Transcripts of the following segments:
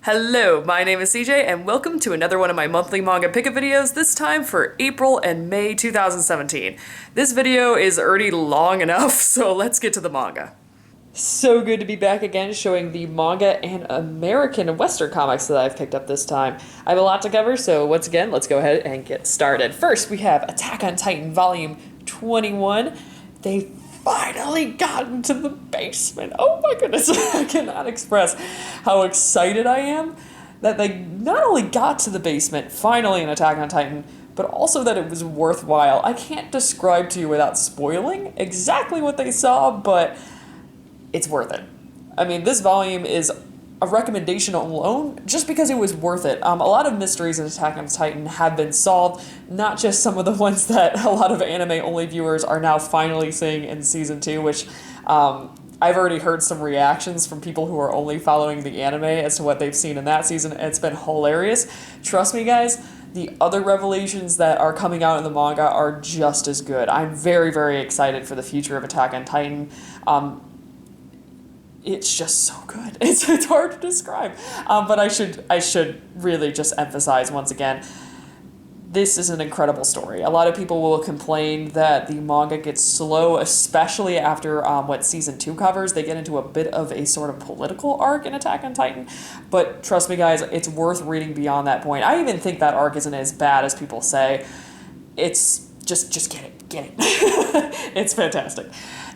Hello, my name is CJ, and welcome to another one of my monthly manga pickup videos, this time for April and May 2017. This video is already long enough, so let's get to the manga. So good to be back again showing the manga and American and Western comics that I've picked up this time. I have a lot to cover, so once again, let's go ahead and get started. First, we have Attack on Titan Volume 21. They finally gotten to the basement. Oh my goodness, I cannot express how excited I am that they not only got to the basement, finally in Attack on Titan, but also that it was worthwhile. I can't describe to you without spoiling exactly what they saw, but it's worth it. I mean, this volume is a recommendation alone just because it was worth it. A lot of mysteries in Attack on Titan have been solved, not just some of the ones that a lot of anime-only viewers are now finally seeing in Season 2, which I've already heard some reactions from people who are only following the anime as to what they've seen in that season, and it's been hilarious. Trust me, guys, the other revelations that are coming out in the manga are just as good. I'm very, very excited for the future of Attack on Titan. It's just so good. It's hard to describe. But I should really just emphasize once again, this is an incredible story. A lot of people will complain that the manga gets slow, especially after what Season 2 covers. They get into a bit of a sort of political arc in Attack on Titan. But trust me, guys, it's worth reading beyond that point. I even think that arc isn't as bad as people say. It's just get it. It's fantastic.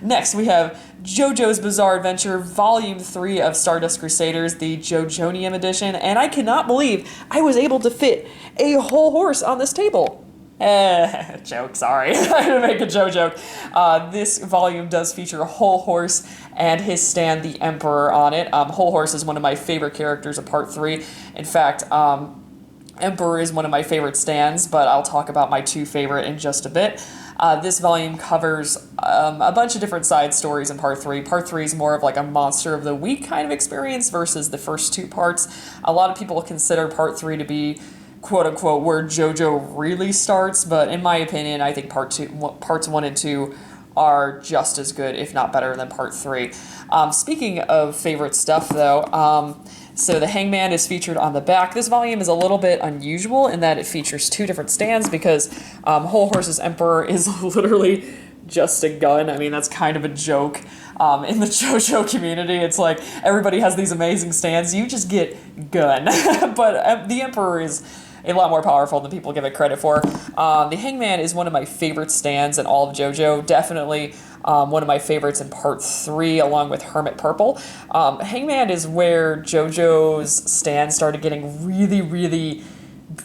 Next, we have JoJo's Bizarre Adventure, Volume 3 of Stardust Crusaders, the JoJonium edition, and I cannot believe I was able to fit a whole horse on this table. Joke, sorry. I had to make a joke. This volume does feature a whole horse and his stand, the Emperor, on it. Whole horse is one of my favorite characters of Part 3. In fact, Emperor is one of my favorite stands, but I'll talk about my two favorite in just a bit. This volume covers a bunch of different side stories in Part 3. Part 3 is more of like a Monster of the Week kind of experience versus the first two parts. A lot of people consider Part 3 to be quote-unquote where JoJo really starts, but in my opinion, I think parts 1 and 2 are just as good, if not better, than Part 3. Speaking of favorite stuff, though, so the Hangman is featured on the back. This volume is a little bit unusual in that it features two different stands because Whole Horse's Emperor is literally just a gun. I mean, that's kind of a joke in the JoJo community. It's like everybody has these amazing stands. You just get gun. But the Emperor is a lot more powerful than people give it credit for. The Hangman is one of my favorite stands in all of JoJo. Definitely one of my favorites in Part 3, along with Hermit Purple. Hangman is where JoJo's stand started getting really, really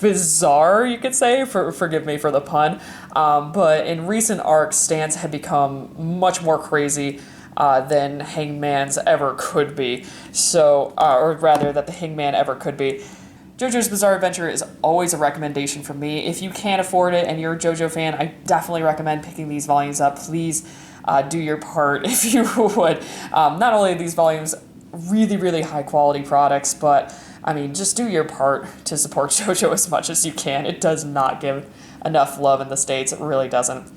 bizarre, you could say. Forgive me for the pun. But in recent arcs, stands had become much more crazy than Hangman's ever could be. So, or rather, that the Hangman ever could be. JoJo's Bizarre Adventure is always a recommendation from me. If you can't afford it and you're a JoJo fan, I definitely recommend picking these volumes up. Please do your part if you would. Not only are these volumes really, really high quality products, but I mean, just do your part to support JoJo as much as you can. It does not give enough love in the States. It really doesn't.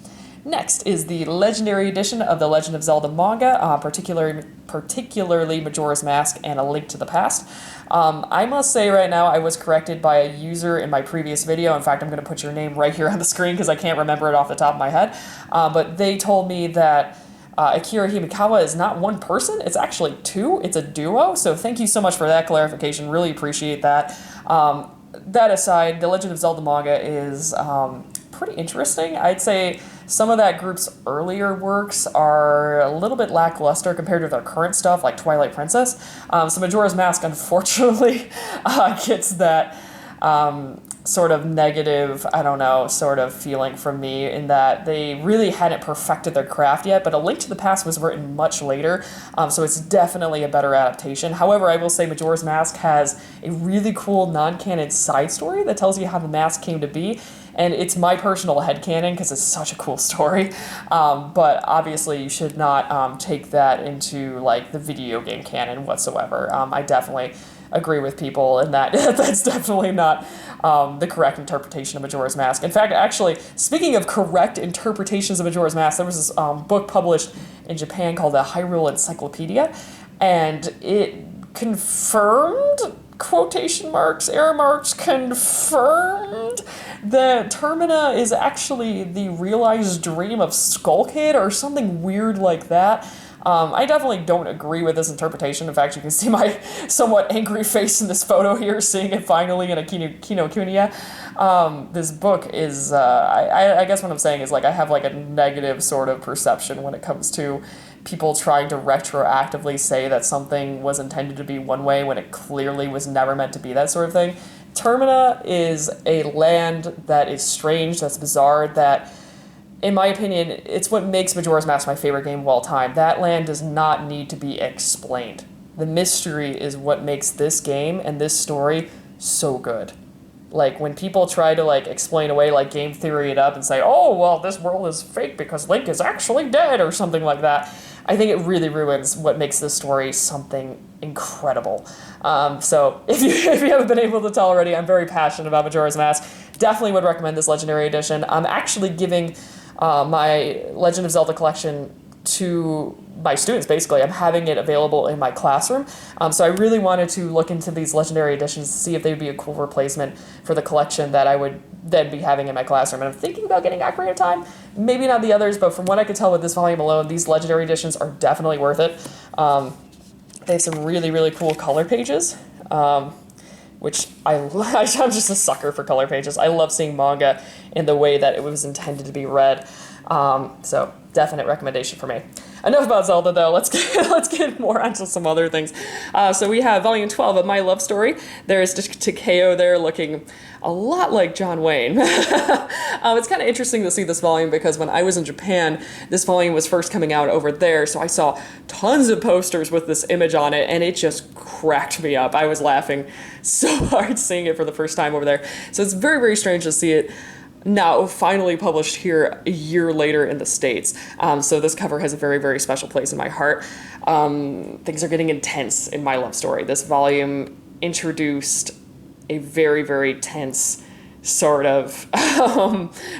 Next is the Legendary Edition of the Legend of Zelda manga, particularly Majora's Mask and A Link to the Past. I must say right now I was corrected by a user in my previous video. In fact, I'm going to put your name right here on the screen because I can't remember it off the top of my head. But they told me that Akira Himikawa is not one person, it's actually two. It's a duo. So thank you so much for that clarification. Really appreciate that. That aside, the Legend of Zelda manga is pretty interesting. I'd say some of that group's earlier works are a little bit lackluster compared to their current stuff, like Twilight Princess. So Majora's Mask, unfortunately, gets that sort of negative, I don't know, sort of feeling from me in that they really hadn't perfected their craft yet, but A Link to the Past was written much later, so it's definitely a better adaptation. However, I will say Majora's Mask has a really cool non-canon side story that tells you how the mask came to be, and it's my personal headcanon because it's such a cool story, but obviously you should not take that into like the video game canon whatsoever. I definitely agree with people in that that's definitely not the correct interpretation of Majora's Mask. In fact, actually, speaking of correct interpretations of Majora's Mask, there was this book published in Japan called the Hyrule Encyclopedia, and it confirmed quotation marks, error marks, confirmed that Termina is actually the realized dream of Skull Kid or something weird like that. I definitely don't agree with this interpretation. In fact, you can see my somewhat angry face in this photo here, seeing it finally in a Kinokuniya. This book is, I guess what I'm saying is, like, I have, like, a negative sort of perception when it comes to people trying to retroactively say that something was intended to be one way when it clearly was never meant to be that sort of thing. Termina is a land that is strange, that's bizarre, that, in my opinion, it's what makes Majora's Mask my favorite game of all time. That land does not need to be explained. The mystery is what makes this game and this story so good. Like, when people try to, like, explain away, like, game theory it up and say, oh, well, this world is fake because Link is actually dead or something like that, I think it really ruins what makes this story something incredible. So, if you haven't been able to tell already, I'm very passionate about Majora's Mask. Definitely would recommend this Legendary Edition. I'm actually giving my Legend of Zelda collection to my students, basically. I'm having it available in my classroom. So I really wanted to look into these Legendary Editions to see if they would be a cool replacement for the collection that I would then be having in my classroom. And I'm thinking about getting Ocarina of Time. Maybe not the others, but from what I could tell with this volume alone, these Legendary Editions are definitely worth it. They have some really, really cool color pages. Which I'm just a sucker for color pages. I love seeing manga in the way that it was intended to be read. So definite recommendation for me. Enough about Zelda, though. Let's get more onto some other things. So we have Volume 12 of My Love Story. There's Takeo there looking a lot like John Wayne. It's kind of interesting to see this volume because when I was in Japan, this volume was first coming out over there, so I saw tons of posters with this image on it, and it just cracked me up. I was laughing so hard seeing it for the first time over there. So it's very, very strange to see it now finally published here a year later in the States. So this cover has a very, very special place in my heart. Things are getting intense in My Love Story. This volume introduced a very, very tense sort of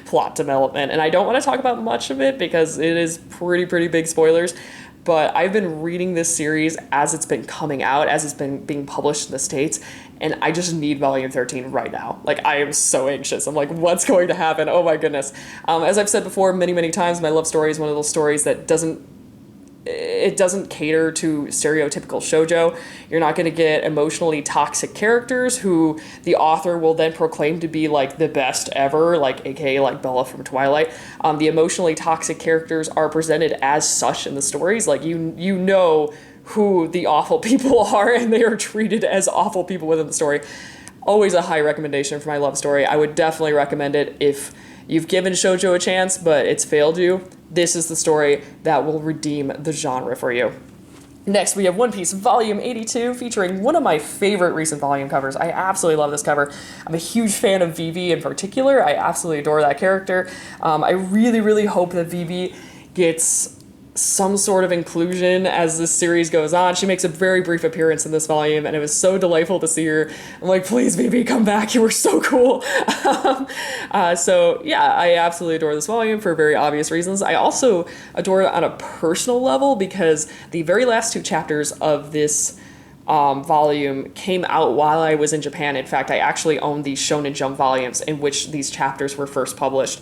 plot development. And I don't want to talk about much of it because it is pretty big spoilers. But I've been reading this series as it's been coming out, as it's been being published in the States, and I just need Volume 13 right now. Like, I am so anxious. I'm like, what's going to happen? Oh my goodness. As I've said before many times, My Love Story is one of those stories that doesn't cater to stereotypical shoujo. You're not going to get emotionally toxic characters who the author will then proclaim to be like the best ever, like aka like Bella from Twilight. The emotionally toxic characters are presented as such in the stories. Like you know who the awful people are, and they are treated as awful people within the story. Always a high recommendation for My Love Story. I would definitely recommend it if you've given shoujo a chance, but it's failed you. This is the story that will redeem the genre for you. Next, we have One Piece Volume 82, featuring one of my favorite recent volume covers. I absolutely love this cover. I'm a huge fan of Vivi in particular. I absolutely adore that character. I really hope that Vivi gets some sort of inclusion as this series goes on. She makes a very brief appearance in this volume, and it was so delightful to see her. I'm like, please, Vivi, come back. You were so cool. So, yeah, I absolutely adore this volume for very obvious reasons. I also adore it on a personal level because the very last two chapters of this volume came out while I was in Japan. In fact, I actually own the Shonen Jump volumes in which these chapters were first published.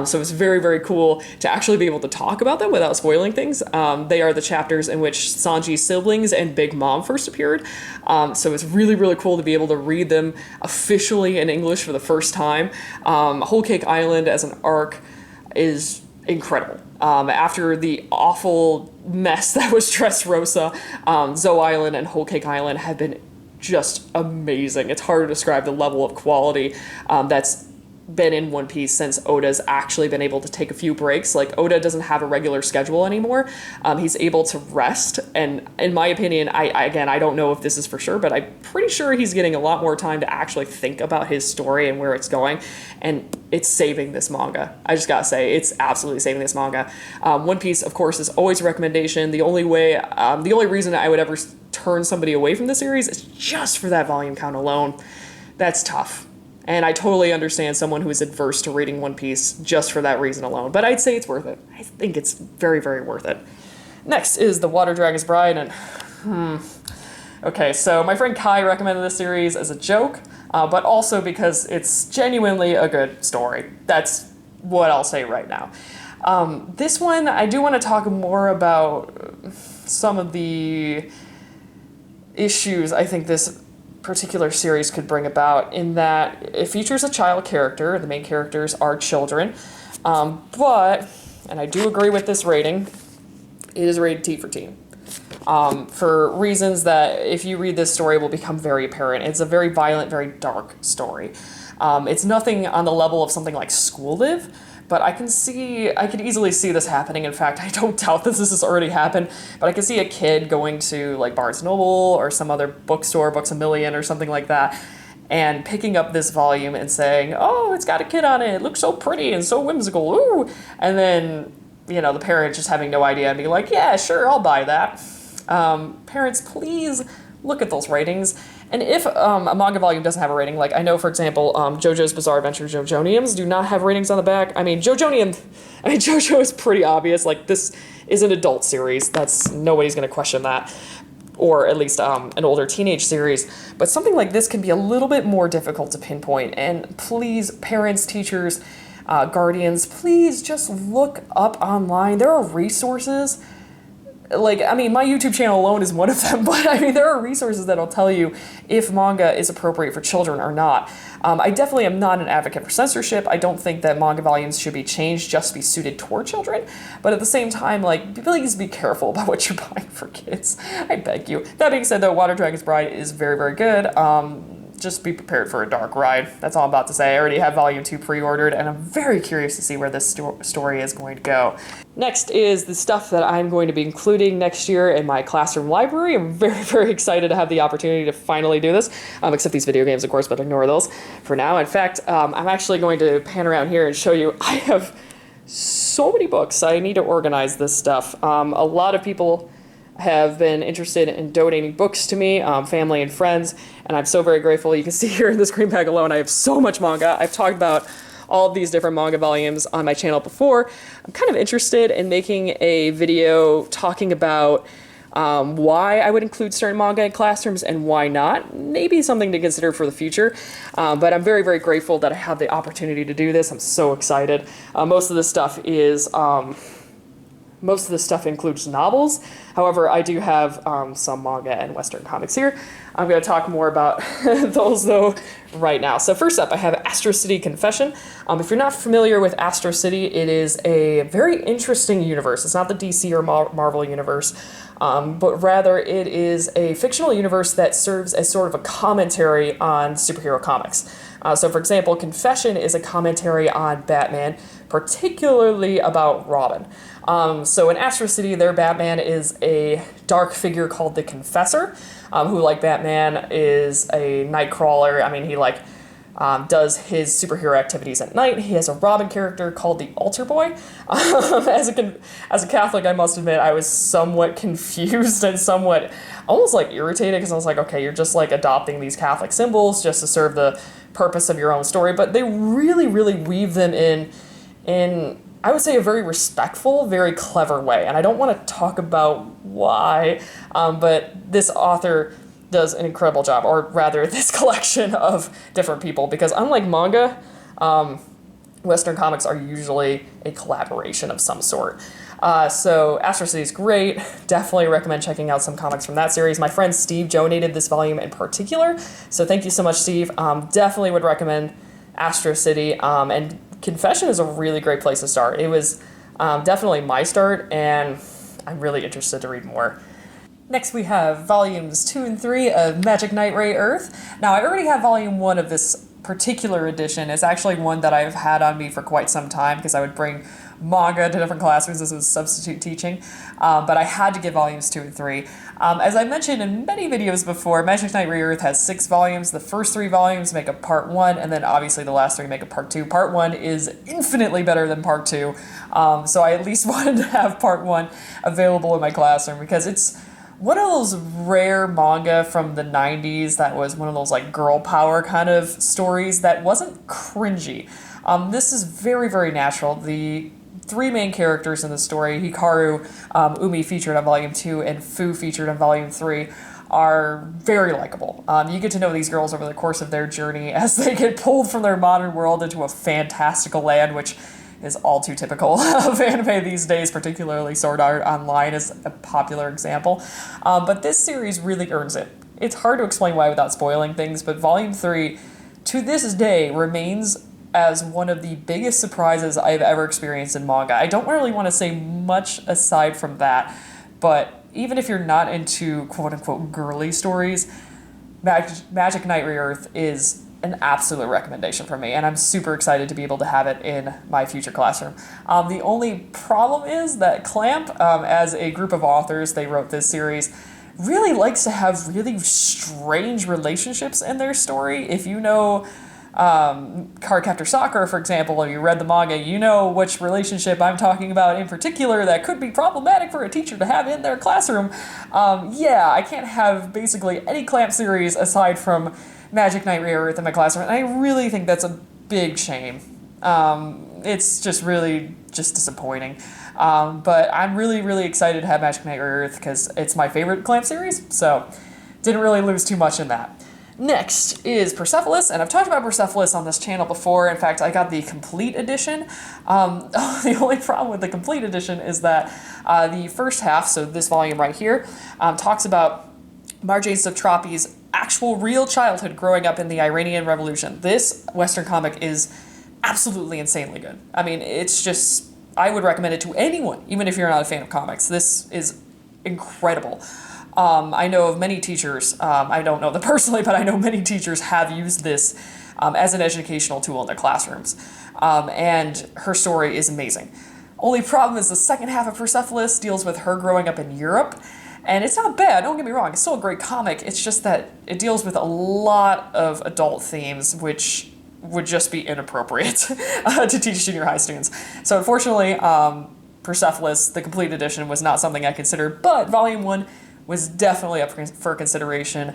So it's very cool to actually be able to talk about them without spoiling things. They are the chapters in which Sanji's siblings and Big Mom first appeared. So it's really cool to be able to read them officially in English for the first time. Whole Cake Island as an arc is incredible. After the awful mess that was Dressrosa, Zoe Island and Whole Cake Island have been just amazing. It's hard to describe the level of quality that's been in One Piece since Oda's actually been able to take a few breaks. Like, Oda doesn't have a regular schedule anymore. He's able to rest, and in my opinion, I don't know if this is for sure, but I'm pretty sure he's getting a lot more time to actually think about his story and where it's going, and it's saving this manga. I just gotta say, it's absolutely saving this manga. One Piece, of course, is always a recommendation. The only reason I would ever turn somebody away from the series is just for that volume count alone. That's tough. And I totally understand someone who is adverse to reading One Piece just for that reason alone. But I'd say it's worth it. I think it's very worth it. Next is The Water Dragon's Bride, and Okay, so my friend Kai recommended this series as a joke, but also because it's genuinely a good story. That's what I'll say right now. This one, I do want to talk more about some of the issues I think this particular series could bring about, in that it features a child character. The main characters are children, but, and I do agree with this rating, it is rated T for teen. For reasons that, if you read this story, will become very apparent. It's a very violent, very dark story. It's nothing on the level of something like School Live, but I could easily see this happening. In fact, I don't doubt that this has already happened, but I could see a kid going to like Barnes & Noble or some other bookstore, Books A Million or something like that, and picking up this volume and saying, oh, it's got a kid on it, it looks so pretty and so whimsical, ooh, and then, you know, the parent just having no idea and being like, yeah, sure, I'll buy that. Parents, please look at those ratings. And if a manga volume doesn't have a rating, like I know, for example, JoJo's Bizarre Adventure JoJoniums do not have ratings on the back. I mean, JoJo is pretty obvious. Like, this is an adult series. Nobody's going to question that. Or at least an older teenage series. But something like this can be a little bit more difficult to pinpoint. And please, parents, teachers, guardians, please just look up online. There are resources. Like, I mean, my YouTube channel alone is one of them, but I mean, there are resources that'll tell you if manga is appropriate for children or not. I definitely am not an advocate for censorship. I don't think that manga volumes should be changed just to be suited toward children, but at the same time, like, please be careful about what you're buying for kids. I beg you. That being said, though, Water Dragon's Bride is very, very good. Just be prepared for a dark ride. That's all I'm about to say. I already have Volume 2 pre-ordered, and I'm very curious to see where this story is going to go. Next is the stuff that I'm going to be including next year in my classroom library. I'm very, very excited to have the opportunity to finally do this, except these video games, of course, but ignore those for now. In fact, I'm actually going to pan around here and show you I have so many books. I need to organize this stuff. A lot of people have been interested in donating books to me, family and friends, and I'm so very grateful. You can see here in this green bag alone, I have so much manga. I've talked about all of these different manga volumes on my channel before. I'm kind of interested in making a video talking about why I would include certain manga in classrooms and why not. Maybe something to consider for the future, but I'm very, very grateful that I have the opportunity to do this. I'm so excited. Most of this stuff includes novels. However, I do have some manga and Western comics here. I'm going to talk more about those, though, right now. So first up, I have Astro City Confession. If you're not familiar with Astro City, it is a very interesting universe. It's not the DC or Marvel universe, but rather it is a fictional universe that serves as sort of a commentary on superhero comics. So, for example, Confession is a commentary on Batman, particularly about Robin. So in Astro City, their Batman is a dark figure called the Confessor, who, like Batman, is a night crawler. I mean, he does his superhero activities at night. He has a Robin character called the Altar Boy. As a Catholic, I must admit, I was somewhat confused and somewhat almost like irritated, because I was like, okay, you're just like adopting these Catholic symbols just to serve the purpose of your own story, but they really, really weave them in I would say a very respectful, very clever way. And I don't want to talk about why, but this author does an incredible job, or rather this collection of different people, because unlike manga, Western comics are usually a collaboration of some sort. So Astro City is great. Definitely recommend checking out some comics from that series. My friend Steve donated this volume in particular, so thank you so much, Steve. Definitely would recommend Astro City, and Confession is a really great place to start. It was definitely my start, and I'm really interested to read more. Next we have volumes 2 and 3 of Magic Knight Ray Earth. Now I already have volume 1 of this particular edition. It's actually one that I've had on me for quite some time, because I would bring manga to different classrooms as it was substitute teaching, but I had to get volumes 2 and 3. As I mentioned in many videos before, Magic Knight Ray Earth has 6 volumes. The first 3 volumes make up part 1, and then obviously the last 3 make up part 2. Part 1 is infinitely better than part 2, so I at least wanted to have part 1 available in my classroom, because it's one of those rare manga from the 90s that was one of those like girl power kind of stories that wasn't cringy. This is very, very natural. The 3 main characters in the story, Hikaru, Umi featured on volume 2, and Fu featured on volume 3, are very likable. You get to know these girls over the course of their journey as they get pulled from their modern world into a fantastical land, which is all too typical of anime these days, particularly Sword Art Online is a popular example. But this series really earns it. It's hard to explain why without spoiling things, but Volume 3, to this day, remains as one of the biggest surprises I've ever experienced in manga. I don't really want to say much aside from that, but even if you're not into quote-unquote girly stories, Magic Knight Re-Earth is an absolute recommendation for me, and I'm super excited to be able to have it in my future classroom. The only problem is that Clamp, as a group of authors, they wrote this series, really likes to have really strange relationships in their story. If you know Cardcaptor Sakura, for example, or you read the manga, you know which relationship I'm talking about in particular that could be problematic for a teacher to have in their classroom. Yeah, I can't have basically any Clamp series aside from Magic Knight Re-Earth in my classroom, and I really think that's a big shame. It's just really disappointing. But I'm really, really excited to have Magic Knight Re-Earth because it's my favorite Clamp series, so didn't really lose too much in that. Next is Persepolis, and I've talked about Persepolis on this channel before. In fact, I got the complete edition. The only problem with the complete edition is that the first half, so this volume right here, talks about Marjane Satrapi's actual real childhood growing up in the Iranian Revolution. This Western comic is absolutely insanely good. I mean, it's just, I would recommend it to anyone, even if you're not a fan of comics. This is incredible. I know of many teachers, I don't know them personally, but I know many teachers have used this as an educational tool in their classrooms. And her story is amazing. Only problem is the second half of Persepolis deals with her growing up in Europe. And it's not bad, don't get me wrong, it's still a great comic. It's just that it deals with a lot of adult themes, which would just be inappropriate to teach junior high students. So unfortunately, Persepolis, the complete edition, was not something I considered, but Volume 1 was definitely up for consideration.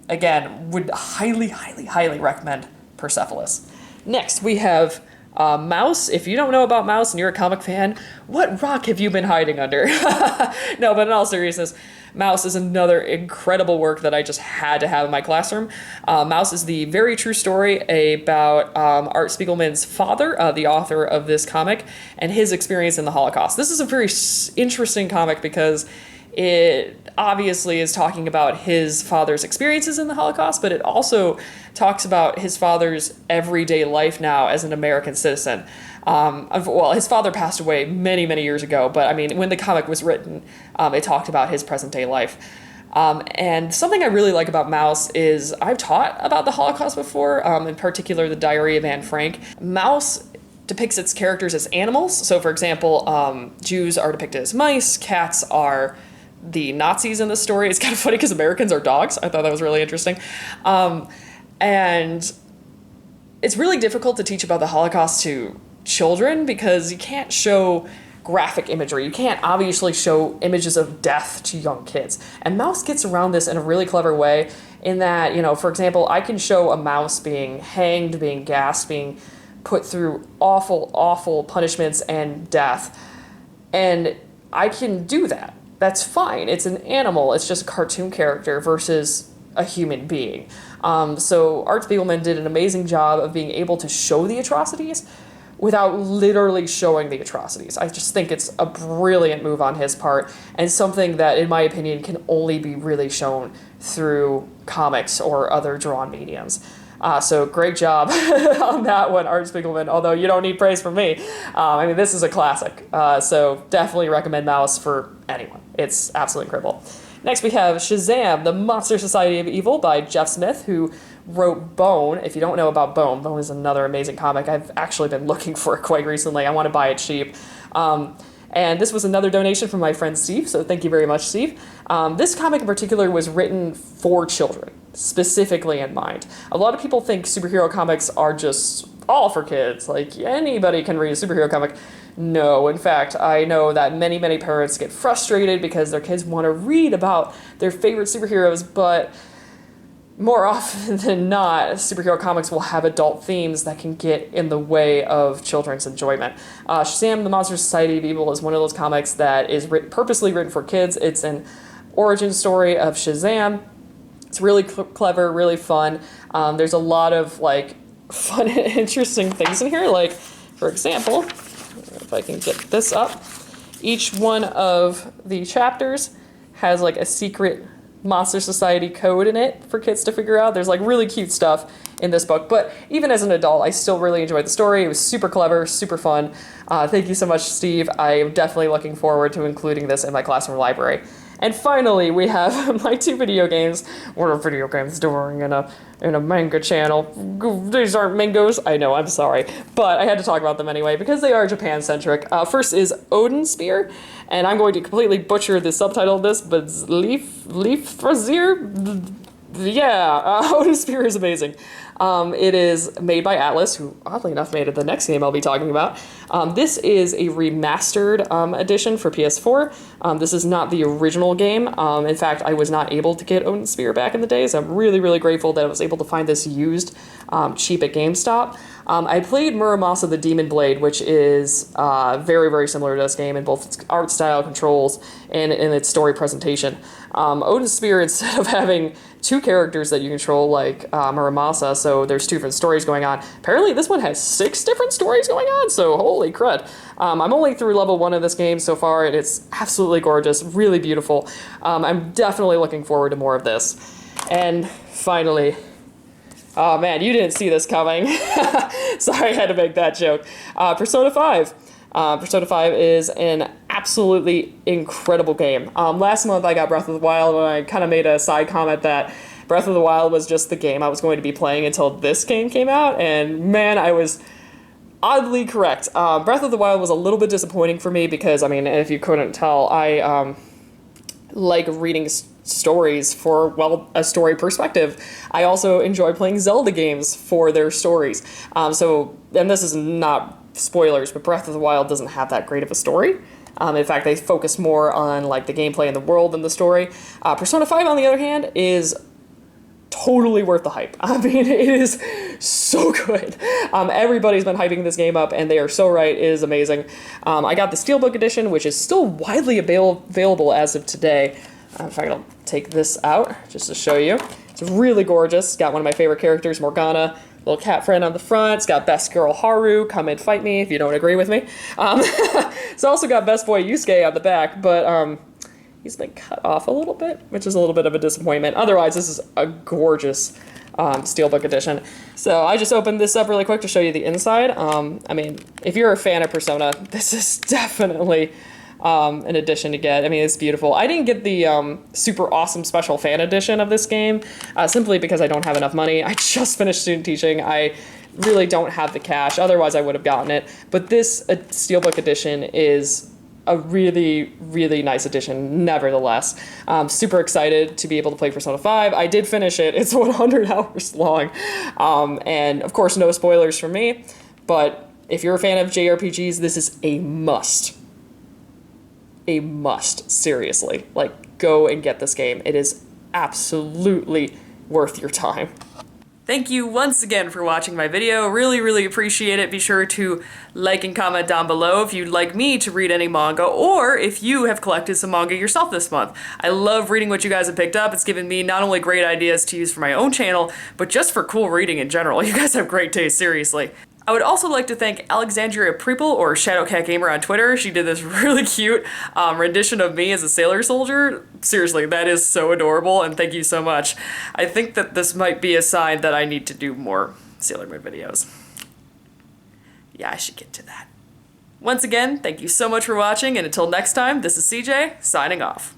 Again, would highly, highly, highly recommend Persepolis. Next, we have Mouse. If you don't know about Mouse and you're a comic fan, what rock have you been hiding under? No, but in all seriousness, Mouse is another incredible work that I just had to have in my classroom. Mouse is the very true story about Art Spiegelman's father, the author of this comic, and his experience in the Holocaust. This is a very interesting comic because it obviously is talking about his father's experiences in the Holocaust, but it also talks about his father's everyday life now as an American citizen. Well, his father passed away many, many years ago, but I mean, when the comic was written, it talked about his present-day life. And something I really like about Mouse is I've taught about the Holocaust before, in particular the Diary of Anne Frank. Mouse depicts its characters as animals. So, for example, Jews are depicted as mice, cats are the Nazis in the story. It's kind of funny because Americans are dogs. I thought that was really interesting. And it's really difficult to teach about the Holocaust to children because you can't show graphic imagery. You can't obviously show images of death to young kids. And Mouse gets around this in a really clever way in that, you know, for example, I can show a mouse being hanged, being gassed, being put through awful, awful punishments and death. And I can do that. That's fine. It's an animal. It's just a cartoon character versus a human being. So Art Spiegelman did an amazing job of being able to show the atrocities without literally showing the atrocities. I just think it's a brilliant move on his part and something that, in my opinion, can only be really shown through comics or other drawn mediums. So great job on that one, Art Spiegelman, although you don't need praise from me. I mean, this is a classic, so definitely recommend Mouse for anyone. It's absolutely incredible. Next we have Shazam, The Monster Society of Evil by Jeff Smith, who wrote Bone. If you don't know about Bone, Bone is another amazing comic. I've actually been looking for it quite recently. I want to buy it cheap. And this was another donation from my friend Steve, so thank you very much, Steve. This comic in particular was written for children, specifically in mind. A lot of people think superhero comics are just all for kids, like anybody can read a superhero comic. No, in fact, I know that many, many parents get frustrated because their kids want to read about their favorite superheroes, but more often than not, superhero comics will have adult themes that can get in the way of children's enjoyment. Shazam, The Monster Society of Evil is one of those comics that is purposely written for kids. It's an origin story of Shazam. It's really clever, really fun. There's a lot of like fun and interesting things in here. Like, for example, if I can get this up, each one of the chapters has like a secret Monster Society code in it for kids to figure out. There's like really cute stuff in this book, but even as an adult, I still really enjoyed the story. It was super clever, super fun. Thank you so much, Steve. I am definitely looking forward to including this in my classroom library. And finally, we have my 2 video games. What are video games doing in a manga channel? These aren't mangoes. I know, I'm sorry. But I had to talk about them anyway because they are Japan-centric. First is Odin Spear, and I'm going to completely butcher the subtitle of this, but it's Leaf Frazier? Yeah, Odin Spear is amazing. It is made by Atlas, who oddly enough made it the next game I'll be talking about. This is a remastered edition for PS4. This is not the original game. In fact, I was not able to get Odin Sphere back in the day, so I'm really, really grateful that I was able to find this used cheap at GameStop. I played Muramasa the Demon Blade, which is very, very similar to this game in both its art style, controls, and in its story presentation. Odin Sphere, instead of having 2 characters that you control like Muramasa, so there's 2 different stories going on. Apparently this one has 6 different stories going on, so holy crud. I'm only through level 1 of this game so far, and it's absolutely gorgeous, really beautiful. I'm definitely looking forward to more of this. And finally, oh man, you didn't see this coming. Sorry, I had to make that joke. Persona 5. Persona 5 is an absolutely incredible game. Last month I got Breath of the Wild, and I kind of made a side comment that Breath of the Wild was just the game I was going to be playing until this game came out, and man, I was oddly correct. Breath of the Wild was a little bit disappointing for me because, I mean, if you couldn't tell, I like reading stories for, well, a story perspective. I also enjoy playing Zelda games for their stories. And this is not spoilers, but Breath of the Wild doesn't have that great of a story. In fact, they focus more on like the gameplay and the world than the story. Persona 5, on the other hand, is totally worth the hype. I mean, it is so good. Everybody's been hyping this game up, and they are so right. It is amazing. I got the Steelbook edition, which is still widely available as of today. In fact, I'll take this out just to show you. It's really gorgeous. It's got one of my favorite characters, Morgana. Little cat friend on the front. It's got Best Girl Haru. Come and fight me if you don't agree with me. It's also got Best Boy Yusuke on the back, but he's been cut off a little bit, which is a little bit of a disappointment. Otherwise, this is a gorgeous Steelbook edition. So I just opened this up really quick to show you the inside. I mean, if you're a fan of Persona, this is definitely an edition to get. I mean, it's beautiful. I didn't get the super awesome special fan edition of this game simply because I don't have enough money. I just finished student teaching. I really don't have the cash. Otherwise, I would have gotten it. But this Steelbook edition is a really, really nice edition, nevertheless. Super excited to be able to play Persona 5. I did finish it. It's 100 hours long. And, of course, no spoilers from me. But if you're a fan of JRPGs, this is a must. A must, seriously. Like, go and get this game. It is absolutely worth your time. Thank you once again for watching my video. Really, really appreciate it. Be sure to like and comment down below if you'd like me to read any manga, or if you have collected some manga yourself this month. I love reading what you guys have picked up. It's given me not only great ideas to use for my own channel, but just for cool reading in general. You guys have great taste, seriously. I would also like to thank Alexandria Preeple, or Shadowcat Gamer on Twitter. She did this really cute rendition of me as a sailor soldier. Seriously, that is so adorable, and thank you so much. I think that this might be a sign that I need to do more Sailor Moon videos. Yeah, I should get to that. Once again, thank you so much for watching, and until next time, this is CJ, signing off.